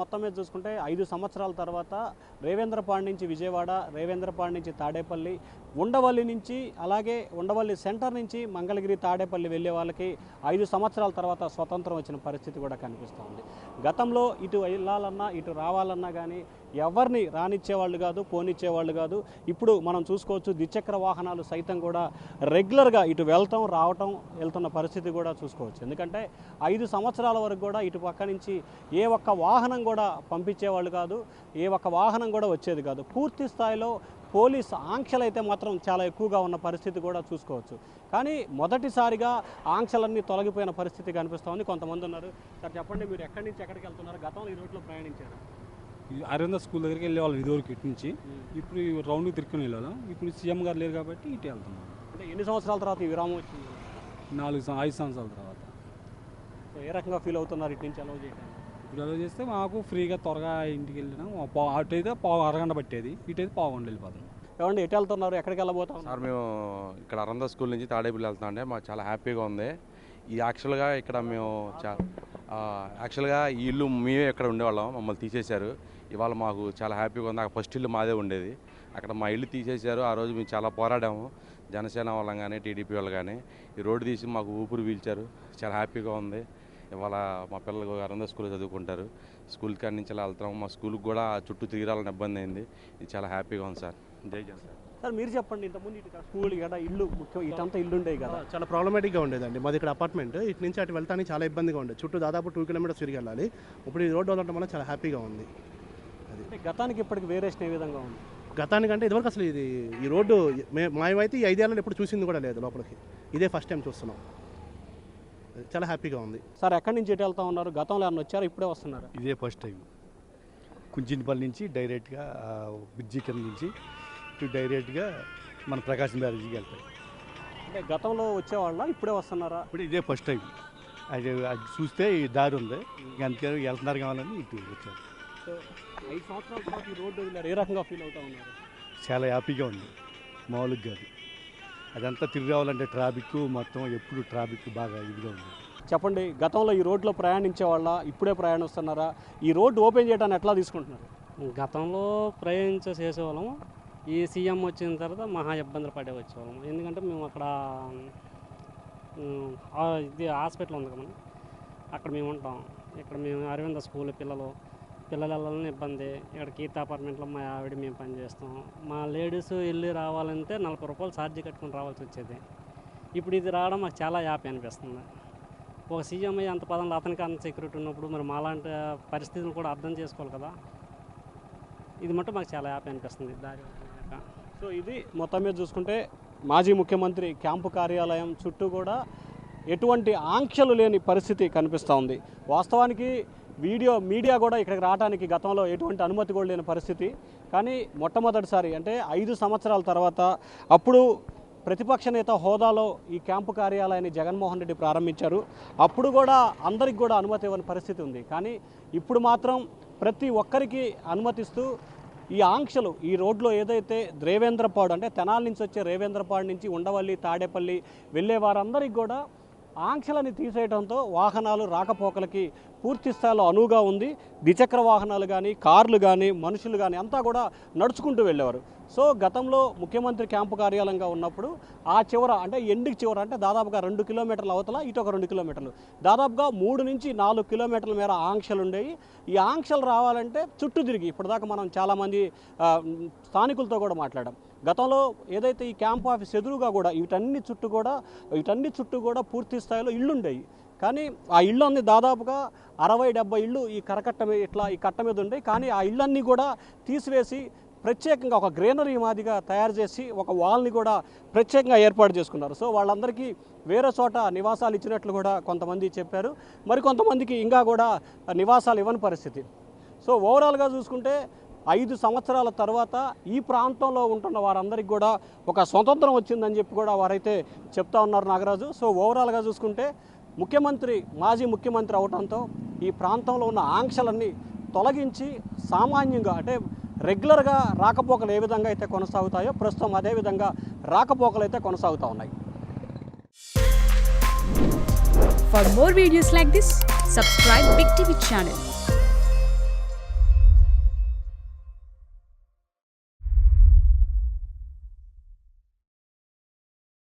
మొత్తం మీద చూసుకుంటే 5 సంవత్సరాల తర్వాత రేవేంద్రపాడు నుంచి విజయవాడ, రేవేంద్రపాడు నుంచి తాడేపల్లి, ఉండవల్లి నుంచి అలాగే ఉండవల్లి సెంటర్ నుంచి మంగళగిరి, తాడేపల్లి వెళ్ళే వాళ్ళకి 5 సంవత్సరాల తర్వాత స్వతంత్రం వచ్చిన పరిస్థితి కూడా కనిపిస్తుంది. గతంలో ఇటు వెళ్ళాలన్నా ఇటు రావాలన్నా కానీ ఎవరిని రానిచ్చేవాళ్ళు కాదు, పోనిచ్చేవాళ్ళు కాదు. ఇప్పుడు మనం చూసుకోవచ్చు ద్విచక్ర వాహనాలు సైతం కూడా రెగ్యులర్గా ఇటు వెళ్తున్న పరిస్థితి కూడా చూసుకోవచ్చు. ఎందుకంటే 5 సంవత్సరాల వరకు కూడా ఇటు పక్క నుంచి ఏ ఒక్క వాహనం కూడా పంపించేవాళ్ళు కాదు, ఏ ఒక్క వాహనం కూడా వచ్చేది కాదు. పూర్తి స్థాయిలో పోలీస్ ఆంక్షలు అయితే మాత్రం చాలా ఎక్కువగా ఉన్న పరిస్థితి కూడా చూసుకోవచ్చు. కానీ మొదటిసారిగా ఆంక్షలన్నీ తొలగిపోయిన పరిస్థితి కనిపిస్తోంది. కొంతమంది ఉన్నారు. సార్ చెప్పండి, మీరు ఎక్కడి నుంచి ఎక్కడికి వెళ్తున్నారు? గతంలో ఈ రోడ్లో ప్రయాణించారు? అరవింద స్కూల్ దగ్గరికి వెళ్ళేవాళ్ళం ఇదివరకు ఇటు నుంచి. ఇప్పుడు రౌండ్ తిరుక్కుని వెళ్ళాం. ఇప్పుడు సీఎం గారు లేరు కాబట్టి ఇటు వెళ్తున్నాం. అంటే ఎన్ని సంవత్సరాల తర్వాత ఈ విరామం వచ్చింది? 5 సంవత్సరాల తర్వాత. సో ఏ రకంగా ఫీల్ అవుతున్నారు ఇటు నుంచి అలౌ చేయడం? ఇప్పుడు అలా చేస్తే మాకు ఫ్రీగా త్వరగా ఇంటికి వెళ్ళినాం. అటు అయితే అరగంట పట్టేది, ఇటు అయితే పావుగంట వెళ్ళిపోతాం. ఏమండి, ఎటు వెళ్తున్నారు? ఎక్కడికి వెళ్ళబోతాం? సార్ మేము ఇక్కడ అరంద స్కూల్ నుంచి తాడేపల్లి వెళ్తా ఉంటే మాకు చాలా హ్యాపీగా ఉంది. ఈ యాక్చువల్గా ఇక్కడ మేము యాక్చువల్గా ఈ ఇల్లు మేమే ఇక్కడ ఉండేవాళ్ళం, మమ్మల్ని తీసేశారు. ఇవాళ మాకు చాలా హ్యాపీగా ఉంది. అక్కడ ఫస్ట్ ఇల్లు మాదే ఉండేది, అక్కడ మా ఇల్లు తీసేశారు. ఆ రోజు మేము చాలా పోరాడాము, జనసేన వాళ్ళం కానీ టీడీపీ వాళ్ళు కానీ. ఈ రోడ్డు తీసి మాకు ఊపిరి పీల్చారు. చాలా హ్యాపీగా ఉంది. ఇవాళ మా పిల్లలు అరంద స్కూల్లో చదువుకుంటారు. స్కూల్ కాడి నుంచి ఇలా వెళ్తున్నాము. మా స్కూల్కి కూడా చుట్టూ తిరగాలని ఇబ్బంది అయింది. ఇది చాలా హ్యాపీగా ఉంది సార్. జై జన్ సార్. సార్ మీరు చెప్పండి, ఇంతకుముందు ఇటు స్కూల్ కదా ఇల్లు ముఖ్యం, ఇటంతా ఇల్లు ఉండేవి కదా? చాలా ప్రాబ్లమేటిక్గా ఉండేదండి. మాది ఇక్కడ అపార్ట్మెంట్, ఇటు నుంచి అటు వెళ్తానికి చాలా ఇబ్బందిగా ఉండేది. చుట్టూ దాదాపు 2 కిలోమీటర్స్ తిరిగి వెళ్ళాలి. ఇప్పుడు ఈ రోడ్డు వదలడం వల్ల చాలా హ్యాపీగా ఉంది. అది గతానికి ఇప్పటికి వేరియేషన్ ఏ విధంగా ఉంది? గతానికంటే ఇదివరకు అసలు ఈ రోడ్డు మేమైతే ఈ 5 ఏళ్ళలో ఎప్పుడు చూసింది కూడా లేదు లోపలికి. ఇదే ఫస్ట్ టైం చూస్తున్నాం. చాలా హ్యాపీగా ఉంది. సార్ ఎక్కడి నుంచి ఎటు వెళ్తా ఉన్నారు? గతంలో ఏమన్నా వచ్చారు, ఇప్పుడే వస్తున్నారు? ఇదే ఫస్ట్ టైం. కుంచినపల్లి నుంచి డైరెక్ట్గా బ్రిడ్జి కింద నుంచి ఇటు డైరెక్ట్గా మన ప్రకాశం బ్యారేజీకి వెళ్తాయి. అంటే గతంలో వచ్చేవాళ్ళ, ఇప్పుడే వస్తున్నారా? ఇప్పుడు ఇదే ఫస్ట్ టైం. అది చూస్తే ఈ దారి ఉంది, అందుకే వెళ్తున్నారు కావాలని ఇటు వచ్చారు. సో 5 సంవత్సరాల తర్వాత ఈ రోడ్డు వదిలేరు, ఏ రకంగా ఫీల్ అవుతా ఉన్నారు? చాలా హ్యాపీగా ఉంది. మామూలుగా కాదు, అదంతా తిరిగి రావాలంటే ట్రాఫిక్ మొత్తం ఎప్పుడు ట్రాఫిక్ బాగా ఇదిగా ఉంది. చెప్పండి, గతంలో ఈ రోడ్లో ప్రయాణించే వాళ్ళ, ఇప్పుడే ప్రయాణిస్తున్నారా? ఈ రోడ్డు ఓపెన్ చేయడానికి ఎట్లా తీసుకుంటున్నారు? గతంలో చేసేవాళ్ళం. ఈ సీఎం వచ్చిన తర్వాత మహా ఇబ్బందులు పడే వచ్చేవాళ్ళం. ఎందుకంటే మేము అక్కడ ఇది హాస్పిటల్ ఉంది కదా, అక్కడ మేము ఉంటాం. ఇక్కడ మేము అరవింద స్కూల్ పిల్లలు వెళ్ళాలని ఇబ్బంది. ఇక్కడ కీర్తి అపార్ట్మెంట్లో మా ఆవిడ మేము పనిచేస్తాం. మా లేడీస్ వెళ్ళి రావాలంటే 40 రూపాయలు ఛార్జీ కట్టుకుని రావాల్సి వచ్చేది. ఇప్పుడు ఇది రావడం మాకు చాలా హ్యాపీ అనిపిస్తుంది. ఒక సీఎం అయ్యి అంత పదంలో అతనికి అంత సెక్యూరిటీ ఉన్నప్పుడు మరి మాలాంటి పరిస్థితులు కూడా అర్థం చేసుకోవాలి కదా. ఇది మటు మాకు చాలా హ్యాపీ అనిపిస్తుంది దారి. సో ఇది మొత్తం మీద చూసుకుంటే మాజీ ముఖ్యమంత్రి క్యాంపు కార్యాలయం చుట్టూ కూడా ఎటువంటి ఆంక్షలు లేని పరిస్థితి కనిపిస్తూ ఉంది. వాస్తవానికి మీడియా కూడా ఇక్కడికి రావడానికి గతంలో ఎటువంటి అనుమతి కూడా లేని పరిస్థితి. కానీ మొట్టమొదటిసారి అంటే 5 సంవత్సరాల తర్వాత అప్పుడు ప్రతిపక్ష నేత హోదాలో ఈ క్యాంపు కార్యాలయాన్ని జగన్మోహన్ రెడ్డి ప్రారంభించారు. అప్పుడు కూడా అందరికి కూడా అనుమతి ఇవ్వని పరిస్థితి ఉంది. కానీ ఇప్పుడు మాత్రం ప్రతి ఒక్కరికి అనుమతిస్తూ ఈ ఆంక్షలు, ఈ రోడ్లో ఏదైతే రేవేంద్రపాడు అంటే తెనాలి నుంచి వచ్చే రేవేంద్రపాడు నుంచి ఉండవల్లి, తాడేపల్లి వెళ్ళే వారందరికీ కూడా ఆంక్షలని తీసేయడంతో వాహనాలు రాకపోకలకి పూర్తి స్థాయిలో అనువుగా ఉంది. ద్విచక్ర వాహనాలు కానీ, కార్లు కానీ, మనుషులు కానీ అంతా కూడా నడుచుకుంటూ వెళ్ళేవారు. సో గతంలో ముఖ్యమంత్రి క్యాంపు కార్యాలయంగా ఉన్నప్పుడు ఆ చివర అంటే ఎండుకి చివర అంటే దాదాపుగా 2 కిలోమీటర్ల అవతల ఇటు ఒక 2 కిలోమీటర్లు, దాదాపుగా 3 నుంచి 4 కిలోమీటర్ల మేర ఆంక్షలు ఉండేవి. ఈ ఆంక్షలు రావాలంటే చుట్టూ తిరిగి ఇప్పటిదాకా మనం చాలామంది స్థానికులతో కూడా మాట్లాడాం. గతంలో ఏదైతే ఈ క్యాంప్ ఆఫీస్ ఎదురుగా కూడా వీటన్ని చుట్టూ కూడా పూర్తి స్థాయిలో ఇళ్ళు ఉండేవి. కానీ ఆ ఇళ్ళు అన్నీ దాదాపుగా 60-70 ఇళ్ళు ఈ కట్ట మీద ఉండేవి. కానీ ఆ ఇళ్ళన్నీ కూడా తీసివేసి ప్రత్యేకంగా ఒక గ్రీనరీ మాదిగా తయారు చేసి ఒక వాల్ని కూడా ప్రత్యేకంగా ఏర్పాటు చేసుకున్నారు. సో వాళ్ళందరికీ వేరే చోట నివాసాలు ఇచ్చినట్లు కూడా కొంతమంది చెప్పారు. మరికొంతమందికి ఇంకా కూడా నివాసాలు ఇవ్వని పరిస్థితి. సో ఓవరాల్గా చూసుకుంటే 5 సంవత్సరాల తర్వాత ఈ ప్రాంతంలో ఉంటున్న వారందరికీ కూడా ఒక స్వతంత్రం వచ్చిందని చెప్పి కూడా వారైతే చెప్తా ఉన్నారు నాగరాజు. సో ఓవరాల్గా చూసుకుంటే మాజీ ముఖ్యమంత్రి అవడంతో ఈ ప్రాంతంలో ఉన్న ఆంక్షలన్నీ తొలగించి సామాన్యంగా అంటే రెగ్యులర్గా రాకపోకలు ఏ విధంగా అయితే కొనసాగుతాయో ప్రస్తుతం అదే విధంగా రాకపోకలు అయితే కొనసాగుతూ ఉన్నాయి. For more videos like this, subscribe Big TV channel.